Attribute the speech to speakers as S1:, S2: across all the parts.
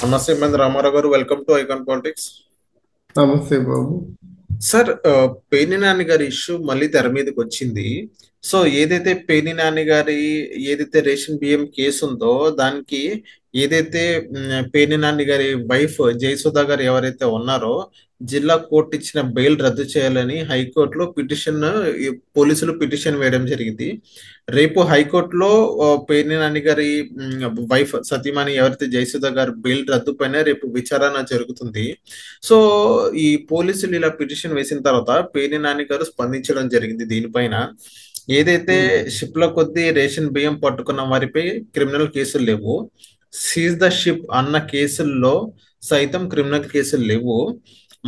S1: నమస్తే మంది రామారావు గారు, వెల్కమ్ టు ఐకాన్ పాలిటిక్స్.
S2: నమస్తే బాబు.
S1: సార్, పేర్ని నాని గారి ఇష్యూ మళ్ళీ తెర మీదకి వచ్చింది. సో ఏదైతే పేర్ని నాని గారి ఏదైతే రేషన్ బియ్యం కేసు ఉందో దానికి ఏదైతే పేర్ని నాని గారి వైఫ్ జయసుధ గారు ఎవరైతే ఉన్నారో జిల్లా కోర్టు ఇచ్చిన బెయిల్ రద్దు చేయాలని హైకోర్టులో పిటిషన్, పోలీసులు పిటిషన్ వేయడం జరిగింది. రేపు హైకోర్టులో పేర్ని నాని గారి వైఫ్ సతీమణి ఎవరైతే జయసుధ గారు బెయిల్ రద్దు పైన రేపు విచారణ జరుగుతుంది. సో ఈ పోలీసులు ఇలా పిటిషన్ వేసిన తర్వాత పేర్ని నాని గారు స్పందించడం జరిగింది దీనిపైన. ఏదైతే
S2: ఉమ్,
S1: షిప్ల కొద్దీ రేషన్ బియ్యం పట్టుకున్న వారిపై క్రిమినల్ కేసులు లేవు, సీజ్ ద షిప్ అన్న కేసుల్లో సైతం క్రిమినల్ కేసులు లేవు,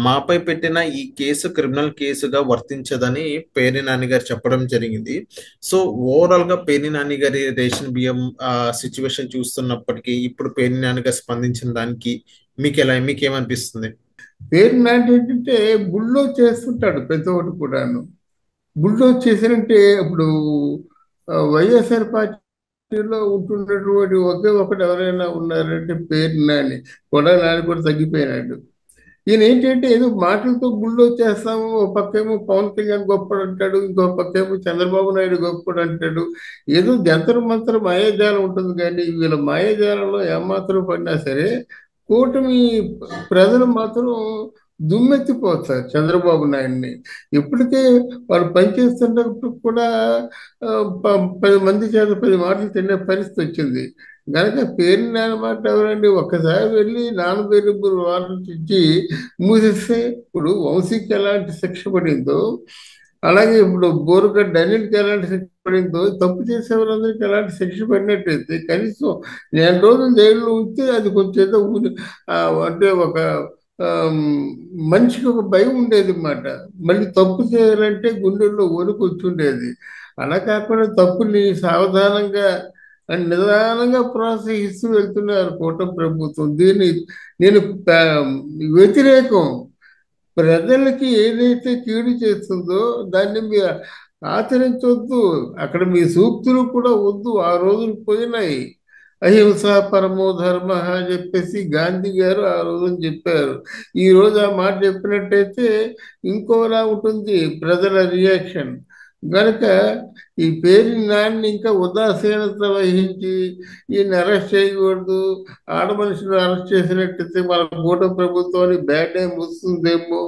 S1: మాపై పెట్టిన ఈ కేసు క్రిమినల్ కేసుగా వర్తించదని పేర్ని నాని గారు చెప్పడం జరిగింది. సో ఓవరాల్ గా పేర్ని నాని గారి రేషన్ బియ్యం సిచ్యువేషన్ చూస్తున్నప్పటికీ ఇప్పుడు పేర్ని నాని గారు స్పందించిన దానికి మీకేమనిపిస్తుంది?
S2: పేరు నాటి ఏంటంటే బుల్లో చేస్తుంటాడు ప్రతి ఒక్కటి కూడాను. బుల్లో చేసినంటే ఇప్పుడు వైఎస్ఆర్ పార్టీలో ఉంటున్నటువంటి ఒకే ఒకటి ఎవరైనా ఉన్నారంటే పేరు నాని. కూడా నాని కూడా తగ్గిపోయినాడు. ఈయన ఏంటంటే ఏదో మాటలతో గుళ్ళో చేస్తాము, ఒక పక్కేమో పవన్ కళ్యాణ్ గొప్పడు అంటాడు, ఇంకో పక్కేమో చంద్రబాబు నాయుడు గొప్పడు అంటాడు. ఏదో జంతర్ మంతర్ మాయాజాలం ఉంటుంది, కానీ వీళ్ళ మాయాజాలంలో ఏమాత్రం పడినా సరే కూటమి ప్రజలు మాత్రం దుమ్మెత్తిపోతారు చంద్రబాబు నాయుడిని. ఇప్పటికే వాళ్ళు పనిచేస్తున్నప్పుడు కూడా ఆ, 10 మంది చేత 10 మాటలు తినే పరిస్థితి వచ్చింది. గనక పేరు నానమాట ఎవరండి, ఒక్కసారి వెళ్ళి నాన్నబెరుబురు వారెంట్ ఇచ్చి మూసేస్తే ఇప్పుడు వంశీకి ఎలాంటి శిక్ష పడిందో, అలాగే ఇప్పుడు బోరుగడ్డ అనిల్కి ఎలాంటి శిక్ష పడిందో, తప్పు చేసేవారందరికీ ఎలాంటి శిక్ష పడినట్టయితే కనీసం నెల రోజులు జైల్లో ఉంటే అది కొంచెం ఏదో ఆ, అంటే ఒక ఆమ్, మనిషికి ఒక భయం ఉండేది అన్నమాట. మళ్ళీ తప్పు చేయాలంటే గుండెల్లో వణుకు వచ్చి ఉండేది. అలా కాకుండా తప్పుని సావధానంగా అండ్ నిదానంగా ప్రోత్సహిస్తూ వెళ్తున్నారు కూటమి ప్రభుత్వం. దీన్ని నేను వ్యతిరేకం. ప్రజలకి ఏదైతే కీడు చేస్తుందో దాన్ని మీరు ఆచరించవద్దు. అక్కడ మీ సూక్తులు కూడా వద్దు. ఆ రోజులు పోయినాయి. అహింస పరమో ధర్మ అని చెప్పేసి గాంధీ గారు ఆ రోజున చెప్పారు. ఈ రోజు ఆ మాట చెప్పినట్టయితే ఇంకోలా ఉంటుంది ప్రజల రియాక్షన్. గనుక ఈ పేరు నాన్ని ఇంకా ఉదాసీనత వహించి ఈయన అరెస్ట్ చేయకూడదు, ఆడ మనుషులు అరెస్ట్ చేసినట్టయితే మన కూటమి ప్రభుత్వానికి బ్యాడ్ టైం వస్తుందేమో,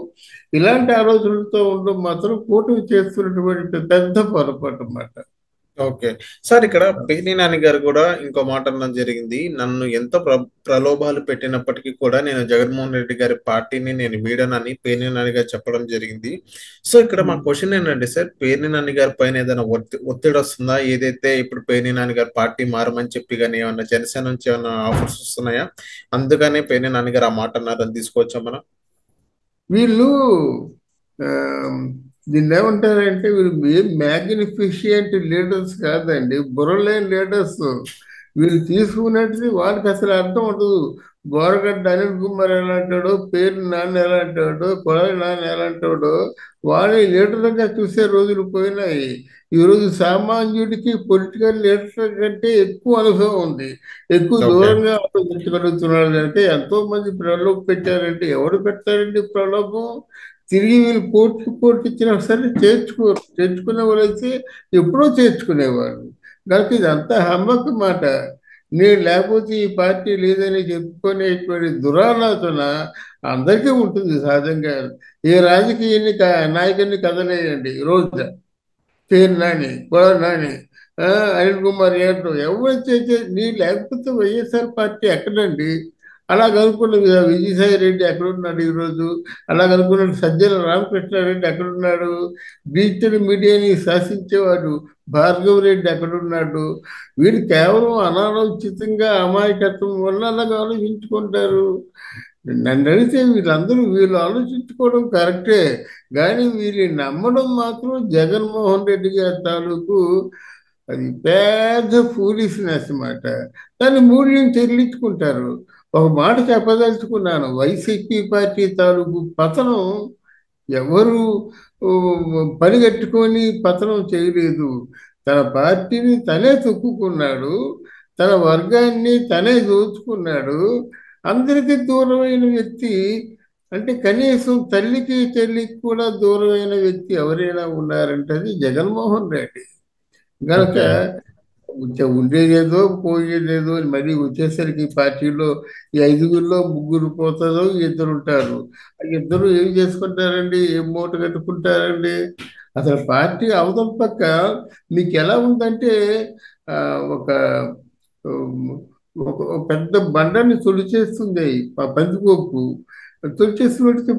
S2: ఇలాంటి ఆలోచనలతో ఉండడం మాత్రం కూటమి చేస్తున్నటువంటి పెద్ద పొరపాటు అన్నమాట.
S1: ఓకే సార్, ఇక్కడ పేర్ని నాని గారు కూడా ఇంకో మాట అనడం జరిగింది. నన్ను ఎంత ప్రలోభాలు పెట్టినప్పటికీ కూడా నేను జగన్మోహన్ రెడ్డి గారి పార్టీని నేను వీడనని పేర్ని నాని గారు చెప్పడం జరిగింది. సో ఇక్కడ మా క్వశ్చన్ ఏంటంటే సార్, పేర్ని నాని గారి పైన ఏదైనా ఒత్తిడి వస్తుందా? ఏదైతే ఇప్పుడు పేర్ని నాని గారు పార్టీ మారమని చెప్పి కానీ ఏమన్నా జనసేన నుంచి ఏమన్నా ఆఫర్స్ వస్తున్నాయా? అందుకనే పేర్ని నాని గారు ఆ మాట అన్నారని తీసుకోవచ్చా మనం?
S2: వీళ్ళు ఆ, దీన్ని ఏమంటారంటే వీళ్ళు ఏం మ్యాగ్నిఫిషియంట్ లీడర్స్ కాదండి, బుర్రలేని లీడర్స్. వీళ్ళు తీసుకున్నట్టుది వాళ్ళకి అసలు అర్థం ఉండదు. బోరగడ్డ అనిల్ కుమార్ ఎలా అంటాడో, పేరు నాన్న ఎలా అంటాడో, కొడాలి నాన్న ఎలా అంటాడో వాళ్ళని లీడర్గా చూసే రోజులు పోయినాయి. ఈరోజు సామాన్యుడికి పొలిటికల్ లీడర్ కంటే ఎక్కువ అనుభవం ఉంది, ఎక్కువ
S1: ఓకే.
S2: దూరంగా ఆలోచించగలుగుతున్నాడు. అంటే ఎంతో మంది ప్రలోభ పెట్టారంటే ఎవడు పెడతారండి ప్రలోభం? తిరిగి వీళ్ళు కోర్టుకి ఇచ్చినా సరే చేర్చుకునే వాళ్ళైతే ఎప్పుడో చేర్చుకునేవారు. నాకు ఇదంతా హమ్మకు మాట. నేను లేకపోతే ఈ పార్టీ లేదని చెప్పుకునేటువంటి దురాలోచన అందరికీ ఉంటుంది సహజంగా. ఏ రాజకీయ నాయకుడిని కదలేయండి రోజు పేరు నాని, గొడవ నాని, ఆ, అనిల్ కుమార్ యాదవ్ ఎవరు చేసే నీ లేకపోతే వైఎస్ఆర్ పార్టీ ఎక్కడండి? అలాగనుకున్న విజయసాయి రెడ్డి ఎక్కడున్నాడు ఈరోజు? అలాగనుకున్న సజ్జల రామకృష్ణారెడ్డి ఎక్కడున్నాడు? డిజిటల్ మీడియాని శాసించేవాడు భార్గవ్ రెడ్డి ఎక్కడున్నాడు? వీరు కేవలం అనాలోచితంగా అమాయకత్వం వల్ల అలాగ ఆలోచించుకుంటారు. నన్ను అడిగితే వీళ్ళు ఆలోచించుకోవడం కరెక్టే, కానీ వీరిని నమ్మడం మాత్రం జగన్మోహన్ రెడ్డి గారి తాలూకు అది పెద్ద ఫూలిష్నెస్ అన్నమాట. దాన్ని మూల్యం చెల్లించుకుంటారు. ఒక మాట చెప్పదలుచుకున్నాను, వైసీపీ పార్టీ తాలూకు పతనం ఎవరు ఊ, పనిగట్టుకొని పతనం చేయలేదు. తన పార్టీని తనే తొక్కుకున్నాడు, తన వర్గాన్ని తనే దోచుకున్నాడు. అందరికీ దూరమైన వ్యక్తి అంటే కనీసం తల్లికి చెల్లికి కూడా దూరమైన వ్యక్తి ఎవరైనా ఉన్నారంటే అది జగన్మోహన్ రెడ్డి. గనక
S1: ఓకే.
S2: ఉండేదేదో పోయేదేదో అని మళ్ళీ వచ్చేసరికి పార్టీలో ఈ ఐదుగురిలో ముగ్గురు పోతారో ఇద్దరు ఉంటారు. ఆ ఇద్దరు ఏం చేసుకుంటారండి? ఏం మూట కట్టుకుంటారండి? అసలు పార్టీ అవతల పక్క మీకు ఎలా ఉందంటే ఆ, ఒక ఉమ్, ఒక పెద్ద బండని తొలిచేస్తుంది పందికొక్కు. తొలిచేసినట్టు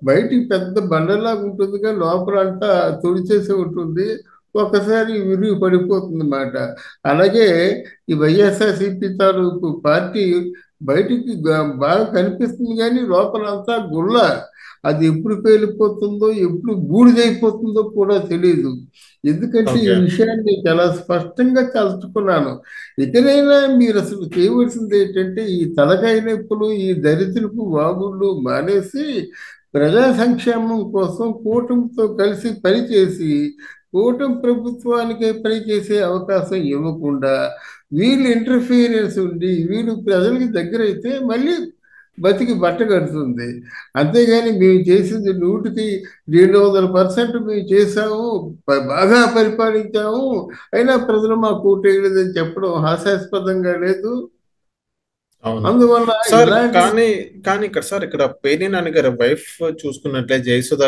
S2: బయటికి పెద్ద బండలాగా ఉంటుంది కానీ లోపల అంతా తొలిచేసి ఉంటుంది. ఒకసారి విరిగి పడిపోతుంది అన్నమాట. అలాగే ఈ వైఎస్ఆర్సీపీ తాలూకు పార్టీ బయటికి బాగా కనిపిస్తుంది కానీ లోపలంతా గుల్ల. అది ఎప్పుడు పేలిపోతుందో ఎప్పుడు బూడిదైపోతుందో కూడా తెలియదు. ఎందుకంటే ఈ
S1: ఓకే.
S2: విషయాన్ని చాలా స్పష్టంగా తలుచుకున్నాను. ఇకనైనా మీరు అసలు చేయవలసింది ఏంటంటే ఈ తలకాయ నొప్పులు ఈ దరిద్రపు వాగుళ్ళు మానేసి ప్రజా సంక్షేమం కోసం కూటమితో కలిసి పనిచేసి కూటమి ప్రభుత్వానికి పనిచేసే అవకాశం ఇవ్వకుండా వీళ్ళు ఇంటర్ఫీరెన్స్ ఉండి వీళ్ళు ప్రజలకి దగ్గర అయితే మళ్ళీ బతికి బట్ట కడుతుంది. అంతేగాని మేము చేసింది 100కి 200% మేము చేసాము, బాగా పరిపాలించాము, అయినా ప్రజలు మా కూటేయలేదని చెప్పడం హాస్యాస్పదంగా లేదు.
S1: అవును
S2: అందువల్ల
S1: సార్.
S2: ఇలాంటి
S1: కానీ కానీ ఇక్కడ సార్ ఇక్కడ పేర్ని నాని గారి వైఫ్ చూసుకున్నట్లే జయసుధ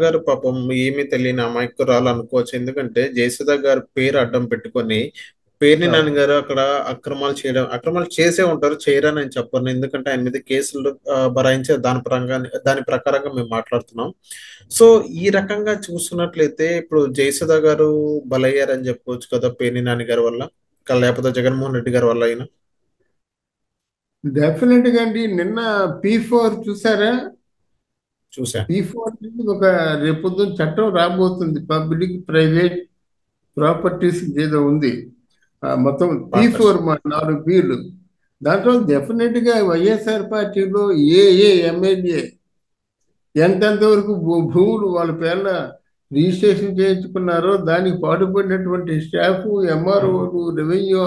S1: గారు పాపం ఏమీ తెలియని అమాయకురాలు అనుకోవచ్చు. ఎందుకంటే జయసుధ గారు పేరు అడ్డం పెట్టుకొని పేర్ని నాని గారు అక్కడ అక్రమాలు చేసే ఉంటారు, చేయరని నేను చెప్పను. ఎందుకంటే ఆయన మీద కేసులు బరాయించే దాని ప్రకారంగా మేము మాట్లాడుతున్నాం. సో ఈ రకంగా చూసుకున్నట్లయితే ఇప్పుడు జయసుధ గారు బలయ్యారని చెప్పుకోవచ్చు కదా పేర్ని నాని గారి వల్ల, లేకపోతే జగన్మోహన్ రెడ్డి గారి వల్ల అయినా.
S2: డెఫినెట్ గా అండి. నిన్న P4 చూసారా?
S1: చూసా.
S2: P4 ఒక రేపొద్దున చట్టం రాబోతుంది. పబ్లిక్ ప్రైవేట్ ప్రాపర్టీస్ ఏదో ఉంది. మొత్తం
S1: పార్ట్నర్షిప్.
S2: P4 మా 4 Pలు. దాంట్లో డెఫినెట్ గా వైఎస్ఆర్ పార్టీలో ఏ ఏ ఎమ్మెల్యే ఎంతెంత వరకు భూములు వాళ్ళ పేర్ల రిజిస్ట్రేషన్ చేయించుకున్నారో దానికి పాటుపడినటువంటి స్టాఫ్, ఎంఆర్ఓలు, రెవెన్యూ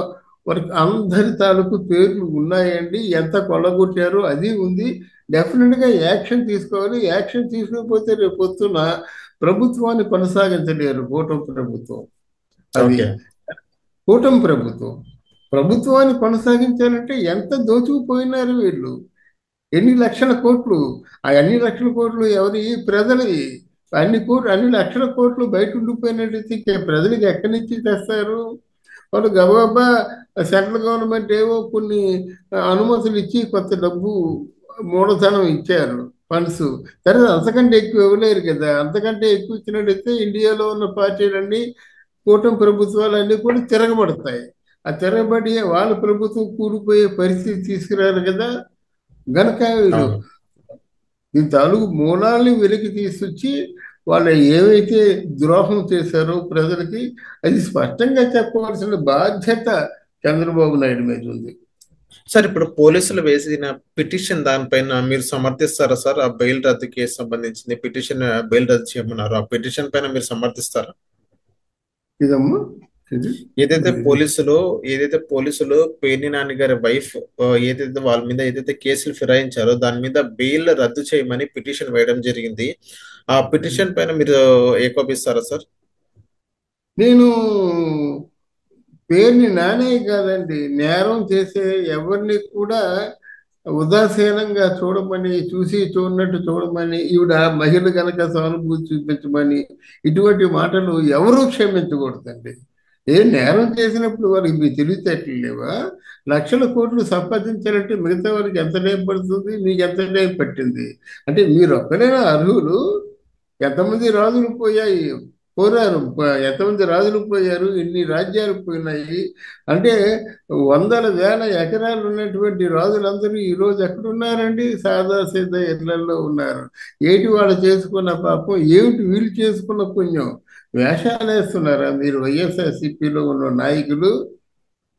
S2: వర్క్ అందరి తాలూకు పేర్లు ఉన్నాయండి. ఎంత కొల్లగొట్టారో అది ఉంది. డెఫినెట్ గా యాక్షన్ తీసుకోవాలి. యాక్షన్ తీసుకోకపోతే రేపు పొద్దున ప్రభుత్వాన్ని కొనసాగించలేరు కూటమి ప్రభుత్వం. అది
S1: ఓకే.
S2: కూటమి ప్రభుత్వం. ప్రభుత్వాన్ని కొనసాగించాలంటే ఎంత దోచుకుపోయినారు వీళ్ళు. ఎన్ని లక్షల కోట్లు. ఆ అన్ని లక్షల కోట్లు ఎవరి? ప్రజలవి. అన్ని లక్షల కోట్లు బయట ఉండిపోయినట్టయితే ప్రజలకు ఎక్కడి నుంచి తెస్తారు? వాళ్ళు గబగబా సెంట్రల్ గవర్నమెంట్ ఏవో కొన్ని అనుమతులు ఇచ్చి కొంత డబ్బు మూలధనం ఇచ్చారు, ఫండ్స్. తర్వాత అంతకంటే ఎక్కువ ఇవ్వలేరు కదా. అంతకంటే ఎక్కువ ఇచ్చినట్టయితే ఇండియాలో ఉన్న పార్టీలన్నీ కూటమి ప్రభుత్వాలన్నీ కూడా తిరగబడతాయి. ఆ తిరగబడి వాళ్ళ ప్రభుత్వం కూలిపోయే పరిస్థితి తీసుకురారు కదా. గనక వీళ్ళు
S1: అవును.
S2: ఈ తాలూకు మూలాల్ని వెలికి తీసుకొచ్చి వాళ్ళు ఏవైతే ద్రోహం చేశారో ప్రజలకి అది స్పష్టంగా చెప్పవలసిన బాధ్యత చంద్రబాబు నాయుడు మీద ఉంది.
S1: సార్ ఇప్పుడు పోలీసులు వేసిన పిటిషన్ దానిపైన మీరు సమర్థిస్తారా సార్? ఆ బెయిల్ రద్దు కేసు సంబంధించింది పిటిషన్, బెయిల్ రద్దు చేయమన్నారు. ఆ పిటిషన్ పైన మీరు సమర్థిస్తారా?
S2: ఇదమ్మా ఇది
S1: ఏదైతే
S2: ఇది
S1: పోలీసులు ఏదైతే పోలీసులు పేర్ని నాని గారి వైఫ్ ఏదైతే వాళ్ళ మీద ఏదైతే కేసులు ఫిరాయించారో దాని మీద బెయిల్ రద్దు చేయమని పిటిషన్ వేయడం జరిగింది. ఆ పిటిషన్ పైన మీరు ఏకోపిస్తారా సార్?
S2: నేను పేరుని నానే కాదండి, నేరం చేసే ఎవరిని కూడా ఉదాసీనంగా చూడమని, చూసి చూడనట్టు చూడమని, ఈవిడ మహిళ కనుక సానుభూతి చూపించమని ఇటువంటి మాటలు ఎవరూ క్షమించకూడదండి. ఏ నేరం చేసినప్పుడు వారికి మీ తెలివితేటలు లేవా? లక్షల కోట్లు సంపాదించాలంటే మిగతా వారికి ఎంత టైం పడుతుంది? మీకు ఎంత టైం పట్టింది? అంటే మీరు ఒక్కడైనా అర్హులు? ఎంతమంది రాజులు పోయాయి, పోరారు, ఎంతమంది రాజులు పోయారు, ఎన్ని రాజ్యాలు పోయినాయి. అంటే వందల వేల ఎకరాలు ఉన్నటువంటి రాజులందరూ ఈరోజు ఎక్కడున్నారండి? సాదా సీదా ఇళ్లలో ఉన్నారు. ఏటి వాళ్ళు చేసుకున్న పాపం, ఏమిటి వీళ్ళు చేసుకున్న పుణ్యం? వేషాలు వేస్తున్నారా మీరు వైఎస్ఆర్సీపీలో ఉన్న నాయకులు?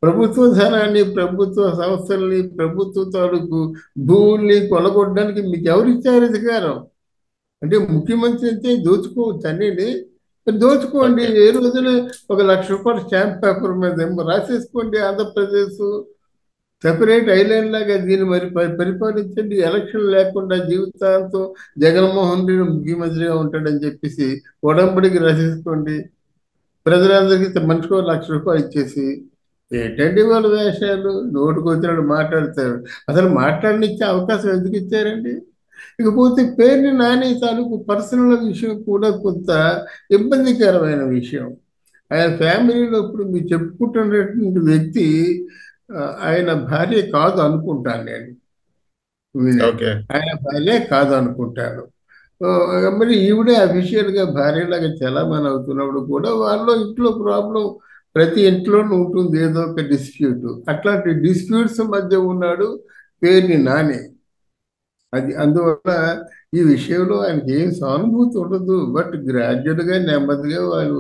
S2: ప్రభుత్వ ధనాన్ని, ప్రభుత్వ సంస్థల్ని, ప్రభుత్వ తాలూకు భూముల్ని కొలగొట్టడానికి మీకు ఎవరిచ్చారు అధికారం? అంటే ముఖ్యమంత్రి అయితే దోచుకోవచ్చు అన్నిటి. దోచుకోండి.
S1: ఓకే.
S2: ఏ రోజున ఒక 1,00,000 రూపాయలు స్టాంప్ పేపర్ మీద ఏమో రాసేసుకోండి. ఆంధ్రప్రదేశ్ సెపరేట్ ఐలాండ్ లాగా దీన్ని మరి పరిపాలించండి, ఎలక్షన్ లేకుండా జీవితాంతం జగన్మోహన్ రెడ్డి ముఖ్యమంత్రిగా ఉంటాడని చెప్పేసి ఉడంబడికి రచించుకోండి. ప్రజలందరికీ మనిషికో రూ. 1,00,000 ఇచ్చేసి ఏంటండి వాళ్ళ వేషాలు, నోటుకు వచ్చినట్టు మాట్లాడతారు. అసలు మాట్లాడనిచ్చే అవకాశం ఎందుకు ఇచ్చారండి? ఇకపోతే పేరుని నాని తాలూకు పర్సనల్ విషయం కూడా కొంత ఇబ్బందికరమైన విషయం. ఆయన ఫ్యామిలీలో ఇప్పుడు మీరు చెప్పుకుంటున్నటువంటి వ్యక్తి ఆయన భార్య కాదు అనుకుంటాను నేను. వినండి,
S1: ఓకే.
S2: ఆయన భార్య కాదు అనుకుంటాను. మరి ఈవిడే అఫీషియల్గా భార్యలాగా చలామణి అవుతున్నప్పుడు కూడా వాళ్ళ ఇంట్లో ప్రాబ్లం ప్రతి ఇంట్లోనూ ఉంటుంది, ఏదో ఒక డిస్ప్యూట్. అట్లాంటి డిస్ప్యూట్స్ మధ్య ఉన్నాడు పేరుని నాని. అది అందువల్ల ఈ విషయంలో ఆయనకి ఏం సానుభూతి ఉండదు. బట్ గ్రాడ్యువల్గా నెమ్మదిగా వాళ్ళు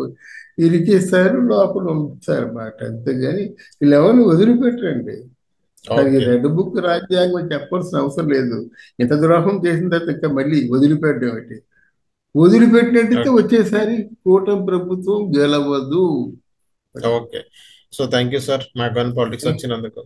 S2: ఇరికిస్తారు, లోపల ఉంచుతారు అన్నమాట. అంతేగాని వీళ్ళు ఎవరిని వదిలిపెట్టరండి. దానికి
S1: ఓకే.
S2: రెడ్ బుక్ రాజ్యాంగం చెప్పాల్సిన అవసరం లేదు. ఇంత ద్రోహం చేసిన తర్వాత ఇంకా మళ్ళీ వదిలిపెట్టడం ఏంటి? వదిలిపెట్టినట్టయితే
S1: ఓకే.
S2: వచ్చేసారి కూటమి ప్రభుత్వం గెలవదు.
S1: Okay. So thank you sir, మ్యాక్ పాలిటిక్స్ వచ్చినందుకు.